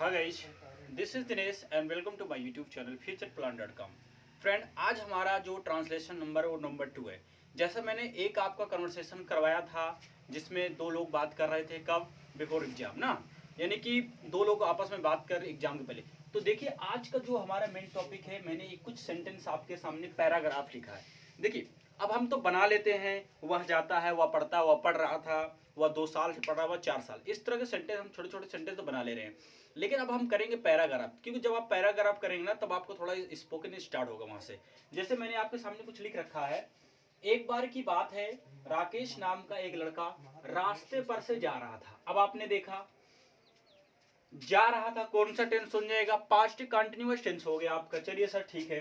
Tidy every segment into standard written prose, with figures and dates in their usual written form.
हाँ guys, this is Dinesh and welcome to my YouTube channel futureplan.com। Friend, आज हमारा जो ट्रांसलेशन नंबर वो नंबर 2 है। जैसा मैंने एक आपका कन्वर्सेशन करवाया था जिसमें दो लोग बात कर रहे थे, कब? बिफोर एग्जाम ना, यानी कि दो लोग आपस में बात कर एग्जाम के पहले। तो देखिए, आज का जो हमारा मेन टॉपिक है, मैंने एक कुछ सेंटेंस आपके सामने पैराग्राफ लिखा है। देखिए, अब हम तो बना लेते हैं, वह जाता है, वह पढ़ता, वह पढ़ रहा था, वह 2 साल से पढ़ रहा, वह 4 साल, इस तरह के सेंटेंस हम छोटे छोटे सेंटेंस तो बना ले रहे हैं। लेकिन अब हम करेंगे पैराग्राफ, क्योंकि जब आप पैराग्राफ करेंगे ना तब आपको थोड़ा स्पोकन स्टार्ट होगा वहां से। जैसे मैंने आपके सामने कुछ लिख रखा है। एक बार की बात है, राकेश नाम का एक लड़का रास्ते पर से जा रहा था। अब आपने देखा, जा रहा था, कौन सा टेंस हो जाएगा? पास्ट कंटिन्यूअस टेंस हो गया आपका। चलिए सर, ठीक है।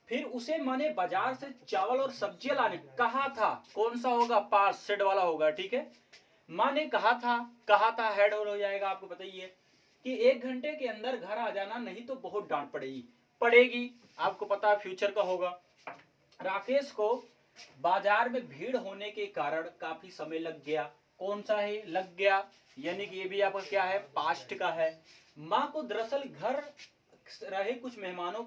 फिर उसे मैंने बाजार से चावल और सब्जियां लाने कहा था, कौन सा होगा? पास्ट सेड वाला होगा, ठीक है। माँ ने कहा था हेड हो जाएगा। आपको बताइए कि 1 घंटे के अंदर घर आ जाना, नहीं तो बहुत डांट पड़ेगी। आपको पता है फ्यूचर का होगा। राकेश को बाजार में भीड़ होने के कारण काफी समय लग गया। कौन सा है? लग गया, यानी कि ये भी आपका क्या है? पास्ट का है। माँ को दरअसल घर आ रहे कुछ मेहमानों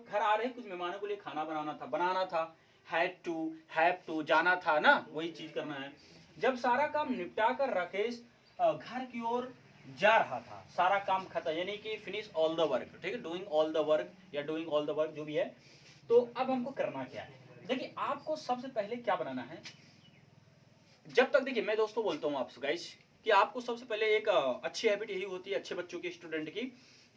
के लिए खाना बनाना था। हैव टू जाना था ना, वही चीज करना है। जब सारा काम निपटा कर राकेश घर की ओर जा रहा था, सारा काम खत्म, यानी कि फिनिश ऑल द वर्क, ठीक है, डूइंग ऑल द वर्क या डूइंग ऑल द वर्क जो भी है। तो अब हमको करना क्या है? देखिए, आपको सबसे पहले क्या बनाना है। जब तक, देखिए, मैं दोस्तों बोलता हूँ आपसे गाइस कि आपको सबसे पहले एक अच्छी हैबिट यही होती है अच्छे बच्चों की, स्टूडेंट की,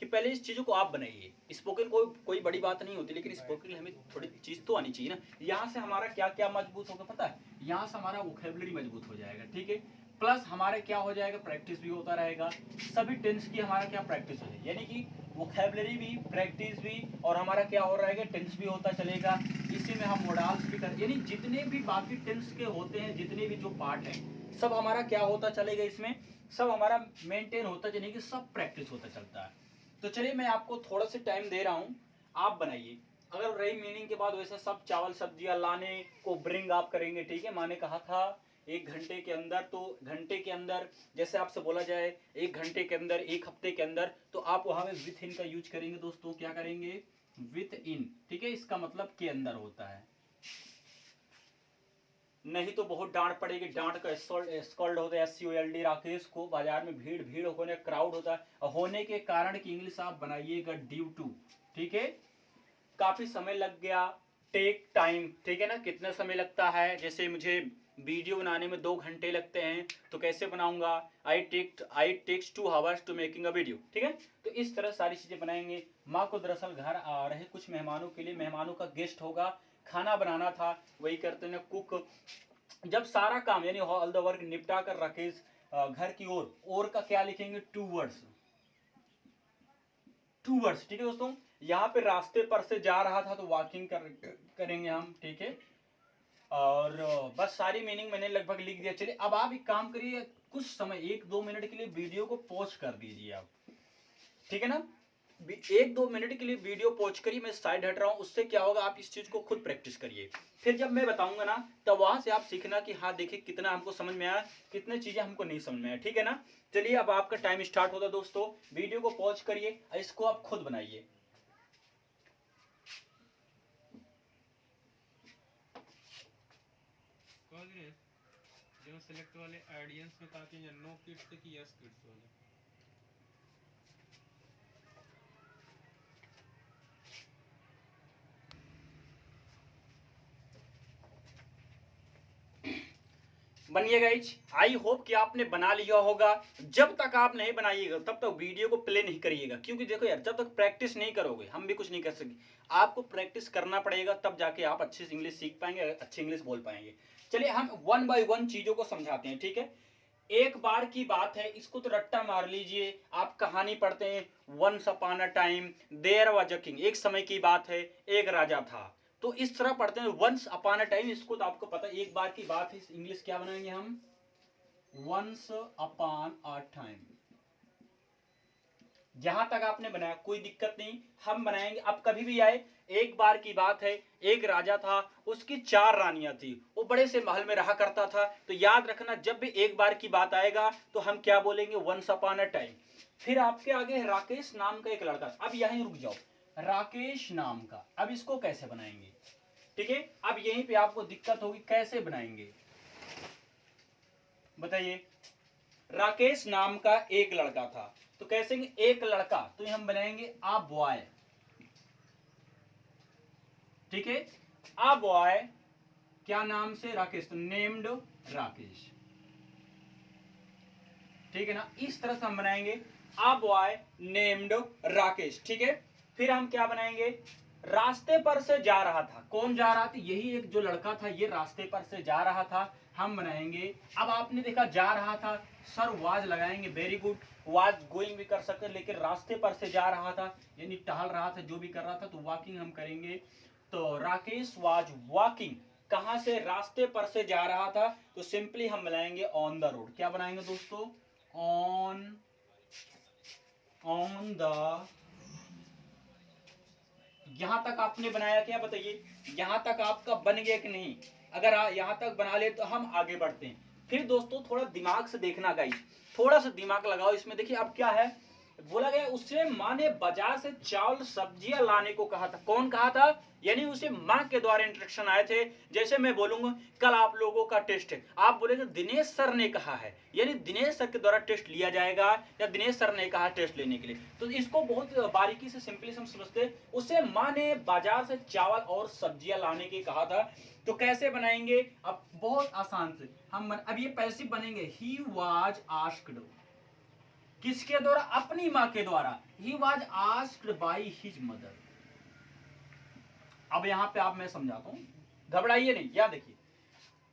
कि पहले इस चीज़ों को आप बनाइए। स्पोकन कोई बड़ी बात नहीं होती, लेकिन स्पोकन हमें थोड़ी चीज़ तो आनी चाहिए ना। यहाँ से हमारा क्या क्या मजबूत होगा पता है? यहाँ से हमारा वोकैबुलरी मजबूत हो जाएगा, ठीक है। प्लस हमारे क्या हो जाएगा? प्रैक्टिस भी होता रहेगा। सभी टेंस की हमारा क्या प्रैक्टिस हो जाएगी, यानी कि वोकैबुलरी भी, प्रैक्टिस भी, और हमारा क्या हो रहेगा? टेंस भी होता चलेगा। इसी में हम मोडाल्स भी कर, यानी जितने भी बाकी टेंस के होते हैं, जितने भी जो पार्ट है, सब हमारा क्या होता चलेगा? इसमें सब हमारा मेंटेन होता चलेगा, कि सब प्रैक्टिस होता चलता है। तो चलिए, मैं आपको थोड़ा सा टाइम दे रहा हूँ, आप बनाइए। अगर रही मीनिंग के बाद, वैसे सब चावल सब्जियां लाने को ब्रिंग आप करेंगे, ठीक है। माने कहा था 1 घंटे के अंदर, तो घंटे के अंदर जैसे आपसे बोला जाए 1 घंटे के अंदर, 1 हफ्ते के अंदर, तो आप वहां में विथ इन का यूज करेंगे दोस्तों। क्या करेंगे? विथ इन, ठीक है। इसका मतलब के अंदर होता है, नहीं तो बहुत डांट पड़ेगी। डांट का स्कॉल्ड होता है, SCOLD। राकेश को बाजार में भीड़ भीड़ होने, क्राउड होता है, होने के कारण की इंग्लिश आप बनाइएगा ड्यू टू, ठीक है। काफी समय लग गया, टेक टाइम, ठीक है ना। कितना समय लगता है? जैसे मुझे वीडियो बनाने में 2 घंटे लगते हैं, तो कैसे बनाऊंगा? I takes 2 hours to making a video, ठीक है। तो इस तरह सारी चीजें बनाएंगे। माँ को दरअसल घर आ रहे कुछ मेहमानों के लिए, मेहमानों का गेस्ट होगा, खाना बनाना था, वही करते हैं कुक। जब सारा काम यानी ऑल द वर्क निपटा कर राकेश घर की ओर का क्या लिखेंगे? 2 वर्ड्स, 2 वर्ड्स, ठीक है दोस्तों। यहाँ पे रास्ते पर से जा रहा था, तो वॉकिंग करेंगे हम, ठीक है। और बस सारी मीनिंग मैंने लगभग लिख दिया। चलिए, अब आप एक काम करिए, कुछ समय 1-2 मिनट के लिए वीडियो को पॉज कर दीजिए आप, ठीक है ना। 1-2 मिनट के लिए वीडियो पॉज करिए, मैं साइड हट रहा हूँ। उससे क्या होगा? आप इस चीज को खुद प्रैक्टिस करिए। फिर जब मैं बताऊंगा ना, तब वहां से आप सीखना कि हाँ देखिए कितना हमको समझ में आया, कितने चीजें हमको नहीं समझ में आया, ठीक है ना। चलिए, अब आपका टाइम स्टार्ट होता है दोस्तों। वीडियो को पॉज करिए, इसको आप खुद बनाइए। जो सिलेक्ट वाले ऑडियंस में ताकि नो किड्स की यस किड्स वाले बनिए गाइज, आई होप कि आपने बना लिया होगा। जब तक आप नहीं बनाइएगा तब तक वीडियो को प्ले नहीं करिएगा, क्योंकि देखो यार, जब तक प्रैक्टिस नहीं करोगे हम भी कुछ नहीं कर सकते। आपको प्रैक्टिस करना पड़ेगा, तब जाके आप अच्छी इंग्लिश सीख पाएंगे, अच्छी इंग्लिश बोल पाएंगे। चलिए, हम 1 by 1 चीजों को समझाते हैं, ठीक है। एक बार की बात है, इसको तो रट्टा मार लीजिए। आप कहानी पढ़ते हैं, once upon a time there was a king, एक समय की बात है, एक राजा था। तो इस तरह पढ़ते हैं वंस अपॉन अ टाइम, इसको तो आपको पता है, एक बार की बात है। इंग्लिश क्या बनाएंगे हम? वंस अपॉन अ टाइम, जहां तक आपने बनाया कोई दिक्कत नहीं, हम बनाएंगे। अब कभी भी आए, एक बार की बात है, एक राजा था, उसकी 4 रानियां थी, वो बड़े से महल में रहा करता था। तो याद रखना, जब भी एक बार की बात आएगा तो हम क्या बोलेंगे, वंस अपॉन अ टाइम। फिर आपके आगे है राकेश नाम का एक लड़का। अब यहीं रुक जाओ, राकेश नाम का, अब इसको कैसे बनाएंगे, ठीक है। अब यहीं पे आपको दिक्कत होगी, कैसे बनाएंगे बताइए। राकेश नाम का एक लड़का था, तो कैसे एक लड़का, तो हम बनाएंगे अ बॉय, ठीक है। अ बॉय क्या नाम से, राकेश, तो नेम्ड राकेश, ठीक है ना। इस तरह से हम बनाएंगे अ बॉय नेम्ड राकेश, ठीक है। फिर हम क्या बनाएंगे, रास्ते पर से जा रहा था, कौन जा रहा था, यही एक जो लड़का था, ये रास्ते पर से जा रहा था, हम बनाएंगे। अब आपने देखा जा रहा था, सर वाज लगाएंगे, वेरी गुड, वाज गोइंग भी कर सकते, लेकिन रास्ते पर से जा रहा था यानी टहल रहा था, जो भी कर रहा था, तो वॉकिंग हम करेंगे। तो राकेश वाज वॉकिंग, कहां से, रास्ते पर से जा रहा था, तो सिंपली हम बनाएंगे ऑन द रोड। क्या बनाएंगे दोस्तों, ऑन द, यहां तक आपने बनाया क्या बताइए, यहां तक आपका बन गया कि नहीं। अगर यहां तक बना ले तो हम आगे बढ़ते हैं। फिर दोस्तों थोड़ा दिमाग से देखना गाइस, थोड़ा सा दिमाग लगाओ इसमें। देखिए अब क्या है, बोला गया उससे माँ ने बाजार से चावल सब्जियां लाने को कहा था, कौन कहा था, यानी उसे माँ के द्वारा इंस्ट्रक्शन आए थे। जैसे मैं बोलूंगा कल आप लोगों का टेस्ट है, आप बोलेंगे दिनेश सर ने कहा है, यानी दिनेश सर के द्वारा टेस्ट लिया जाएगा, या दिनेश सर ने कहा टेस्ट लेने के लिए। तो इसको बहुत बारीकी से सिंपली हम समझते, उसे माँ ने बाजार से चावल और सब्जियां लाने के कहा था। तो कैसे बनाएंगे, अब बहुत आसान से हम अब ये पैसिव बनेंगे, ही वाज आस्क्ड, किसके द्वारा, अपनी मां के द्वारा, ही was asked by his mother. अब यहां पे आप मैं समझाता हूं, घबराइए नहीं। या देखिए,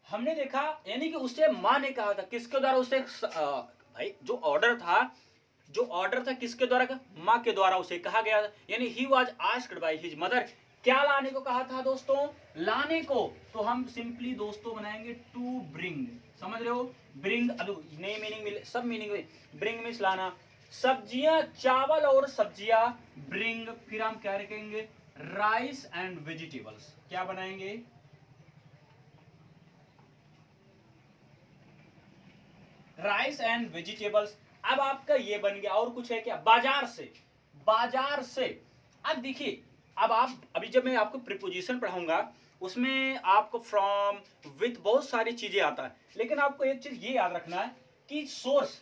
हमने देखा यानी कि उसे मां ने कहा था, किसके द्वारा, उसे भाई जो ऑर्डर था किसके द्वारा, मां के द्वारा उसे कहा गया था, यानी he was asked by his mother. क्या लाने को कहा था दोस्तों, लाने को, तो हम सिंपली दोस्तों बनाएंगे टू ब्रिंग, समझ रहे हो, ब्रिंग, नई मीनिंग मिले, सब मीनिंग में, ब्रिंग मीन्स लाना, सब्जियां, चावल और सब्जियां, ब्रिंग। फिर हम क्या रखेंगे, राइस एंड वेजिटेबल्स, क्या बनाएंगे, राइस एंड वेजिटेबल्स। अब आपका ये बन गया, और कुछ है क्या, बाजार से, बाजार से। अब देखिए, अब आप अभी जब मैं आपको प्रीपोजिशन पढ़ाऊंगा उसमें आपको फ्रॉम, विथ, बहुत सारी चीजें आता है, लेकिन आपको एक चीज ये याद रखना है कि सोर्स,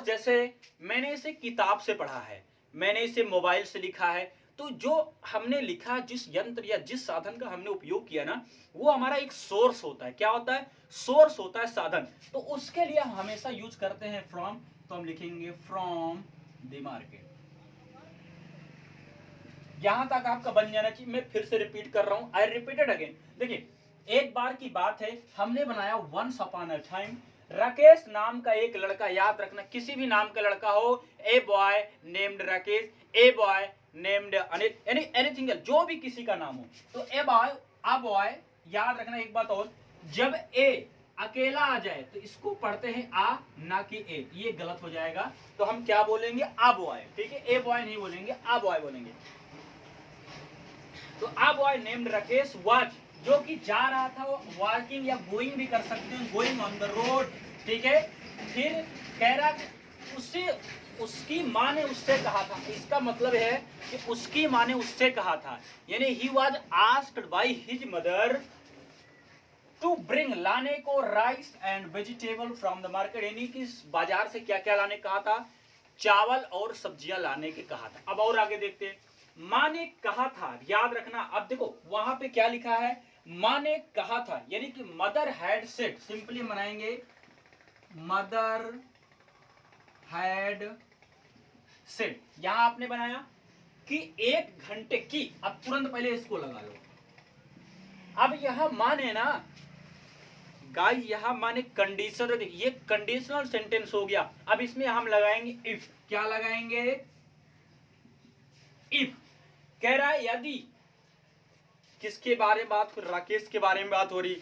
जैसे मैंने इसे किताब से पढ़ा है, मैंने इसे मोबाइल से लिखा है, तो जो हमने लिखा, जिस यंत्र या जिस साधन का हमने उपयोग किया ना, वो हमारा एक सोर्स होता है। क्या होता है, सोर्स होता है, साधन। तो उसके लिए हम हमेशा यूज करते हैं फ्रॉम, तो हम लिखेंगे फ्रॉम द मार्केट। यहां तक आपका बन जाना चाहिए। मैं फिर से रिपीट कर रहा हूं, आई रिपीटेड अगेन। देखिए एक बार की बात है, हमने बनाया once upon a time, Rakesh नाम का एक लड़का, याद रखना किसी भी नाम का लड़का हो, a boy named Rakesh, a boy named Anit, यानी एनीथिंग, जो भी किसी का नाम हो, तो ए बॉय, अ बॉय। याद रखना एक बात और, जब ए अकेला आ जाए तो इसको पढ़ते हैं आ, ना कि ए, ये गलत हो जाएगा। तो हम क्या बोलेंगे, आ बॉय, ठीक है, ए बॉय नहीं बोलेंगे, आ बॉय बोलेंगे। तो आ बॉय नेम्ड राकेश वाज, जो कि जा रहा था, वो वॉकिंग या गोइंग भी कर सकते हैं, गोइंग ऑन द रोड, ठीक है। फिर कह रहा उससे, उसकी माँ ने उससे कहा था, इसका मतलब है कि उसकी माँ ने उससे कहा था, यानी he was asked by his mother to bring, लाने को, rice and vegetable from the market, यानी कि बाजार से क्या क्या लाने कहा था, चावल और सब्जियां लाने के कहा था। अब और आगे देखते हैं, माँ ने कहा था, याद रखना। अब देखो वहां पे क्या लिखा है, माँ ने कहा था, यानी कि मदर हैड सेड, सिंपली बनाएंगे मदर हैड सेड। यहां आपने बनाया कि 1 घंटे की, अब तुरंत पहले इसको लगा लो। अब यहां माँ ने ना गाइस, यहां माने कंडीशनर, देखिए ये कंडीशनल सेंटेंस हो गया। अब इसमें हम लगाएंगे इफ, क्या लगाएंगे, इफ। कह रहा है यदि, किसके बारे में बात हो, राकेश के बारे में बात हो रही।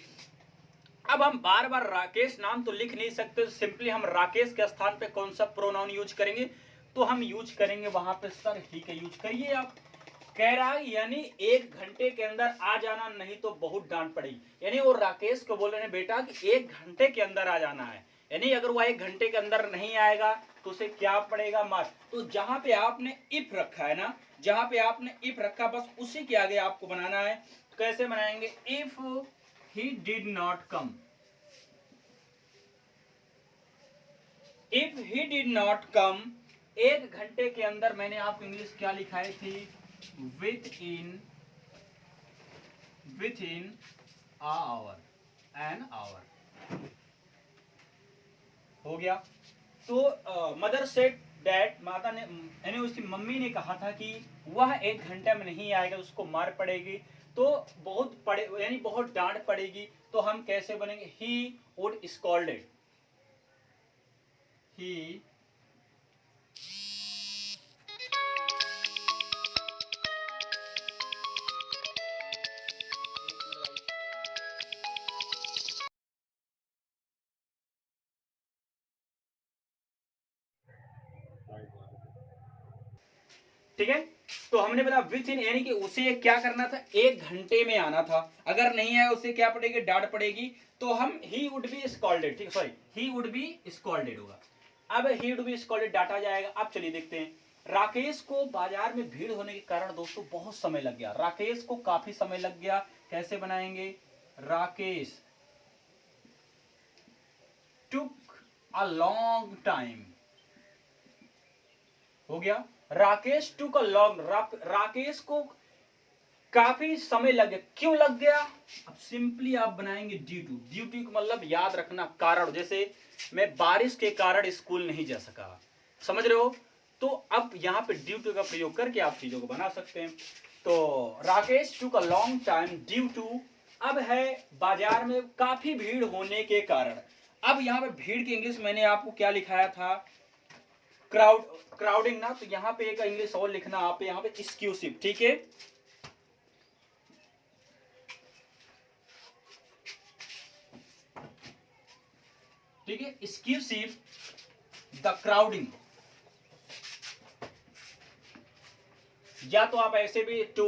अब हम बार बार राकेश नाम तो लिख नहीं सकते, सिंपली हम राकेश के स्थान पे कौन सा प्रोनाउन यूज करेंगे, तो हम यूज करेंगे वहां पे सर ही का यूज करिए आप। कह रहा है यानी 1 घंटे के अंदर आ जाना, नहीं तो बहुत डांट पड़ेगी। यानी वो राकेश को बोल रहे हैं बेटा कि 1 घंटे के अंदर आ जाना है, यानी अगर वो 1 घंटे के अंदर नहीं आएगा तो उसे क्या पड़ेगा, मार। तो जहां पे आपने इफ रखा है ना, जहां पे आपने इफ रखा बस उसी के आगे आपको बनाना है। तो कैसे बनाएंगे, if he did not come, if he did not come 1 घंटे के अंदर, मैंने आपको इंग्लिश क्या लिखाई थी, within hour, an hour, हो गया। तो मदर सेड डैड, माता ने यानी उसकी मम्मी ने कहा था कि वह 1 घंटे में नहीं आएगा, उसको मार पड़ेगी, तो बहुत पड़े यानी बहुत डांट पड़ेगी। तो हम कैसे बनेंगे, ही वुड स्कॉल्डेड, ही ठीक है। तो हमने बताया विथ इन, यानी कि उसे क्या करना था, 1 घंटे में आना था। अगर नहीं आया उसे क्या पड़ेगी, डांट पड़ेगी। तो हम ही वुड बी स्कॉल्डेड, ठीक, sorry he would be scolded होगा। अब ही वुड बी स्कॉल्डेड डाटा जाएगा। अब चलिए देखते हैं, राकेश को बाजार में भीड़ होने के कारण दोस्तों बहुत समय लग गया, राकेश को काफी समय लग गया। कैसे बनाएंगे, Rakesh took a long time, हो गया। Rakesh took a long, Rakesh को काफी समय लग गया। क्यों लग गया, अब सिंपली आप बनाएंगे ड्यू टू, ड्यू टू का मतलब याद रखना कारण, जैसे मैं बारिश के कारण स्कूल नहीं जा सका, समझ रहे हो। तो अब यहाँ पे ड्यू टू का प्रयोग करके आप चीजों को बना सकते हैं। तो Rakesh took a long time due to, अब है बाजार में काफी भीड़ होने के कारण। अब यहाँ पे भीड़ की इंग्लिश मैंने आपको क्या लिखाया था, क्राउडिंग ना, तो यहाँ पे एक इंग्लिश और लिखना आप यहाँ पे एक्सक्यूसिव, ठीक है। ठीक है, एक्सक्यूसिव द क्राउडिंग, या तो आप ऐसे भी टू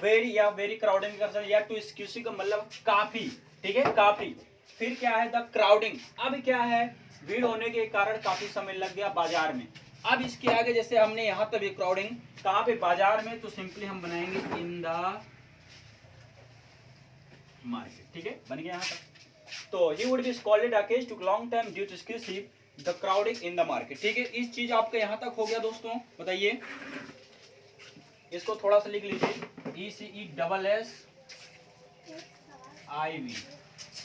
वेरी या वेरी क्राउडिंग कर सकते, या टू एक्सक्यूसिव का मतलब काफी, ठीक है, काफी। फिर क्या है, द क्राउडिंग, अब क्या है, भीड़ होने के कारण काफी समय लग गया बाजार में। अब इसके आगे जैसे हमने यहां तक क्राउडिंग कहां पे, बाजार में, तो सिंपली हम बनाएंगे इन द मार्केट, ठीक है, बन गया यहां तक। तो he would be scolded Rakesh took long time due to excessive the crowding in the market, ठीक है। इस चीज आपका यहां तक हो गया दोस्तों, बताइए। इसको थोड़ा सा लिख लीजिए, ECESSIV,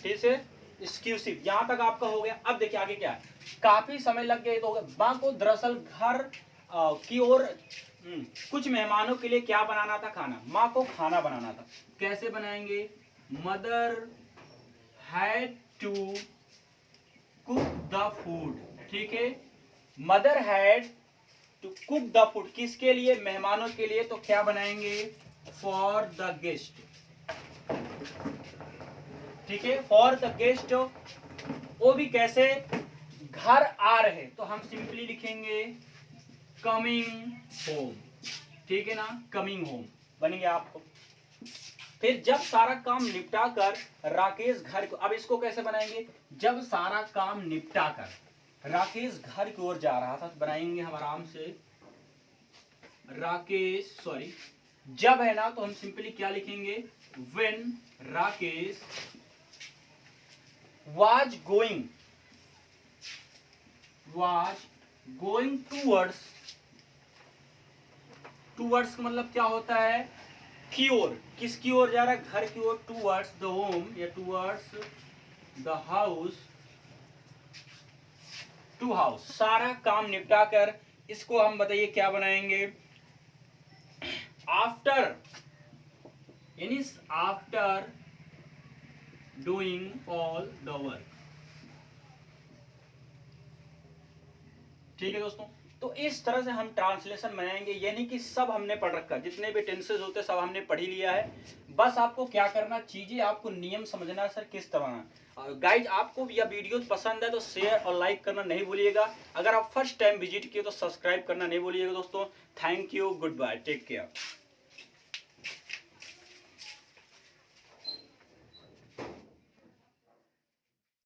ठीक है, एक्सक्यूसिव, यहां तक आपका हो गया। अब देखिए आगे क्या है, काफी समय लग गया, तो माँ को दरअसल घर की ओर कुछ मेहमानों के लिए क्या बनाना था, खाना, माँ को खाना बनाना था। कैसे बनाएंगे, mother had to cook the food, ठीक है, mother had to cook the food, किसके लिए, मेहमानों के लिए। तो क्या बनाएंगे, फॉर द गेस्ट, ठीक है, फॉर द गेस्ट। वो भी कैसे, घर आ रहे, तो हम सिंपली लिखेंगे कमिंग होम, ठीक है ना, कमिंग होम बन गया आपको। फिर जब सारा काम निपटा कर राकेश घर को, अब इसको कैसे बनाएंगे, जब सारा काम निपटा कर राकेश घर की ओर जा रहा था, तो बनाएंगे हम आराम से, राकेश, सॉरी जब है ना, तो हम सिंपली क्या लिखेंगे, when Rakesh was going towards का मतलब क्या होता है, की ओर, किसकी ओर जा रहा है, घर की ओर, टूवर्ड्स द होम या towards the house, to house, सारा काम निपटा कर। इसको हम बताइए क्या बनाएंगे, आफ्टर, यानी after doing all the work, ठीक है दोस्तों। तो इस तरह से हम ट्रांसलेशन बनाएंगे, यानी कि सब हमने पढ़ रखा है, जितने भी टेंसेस होते हैं सब हमने पढ़ ही लिया है। बस आपको क्या करना, चीजें आपको नियम समझना है सर किस तरह। गाइज आपको यह वीडियो पसंद है तो शेयर और लाइक करना नहीं भूलिएगा। अगर आप फर्स्ट टाइम विजिट किए तो सब्सक्राइब करना नहीं भूलिएगा दोस्तों। Thank you, goodbye, take care.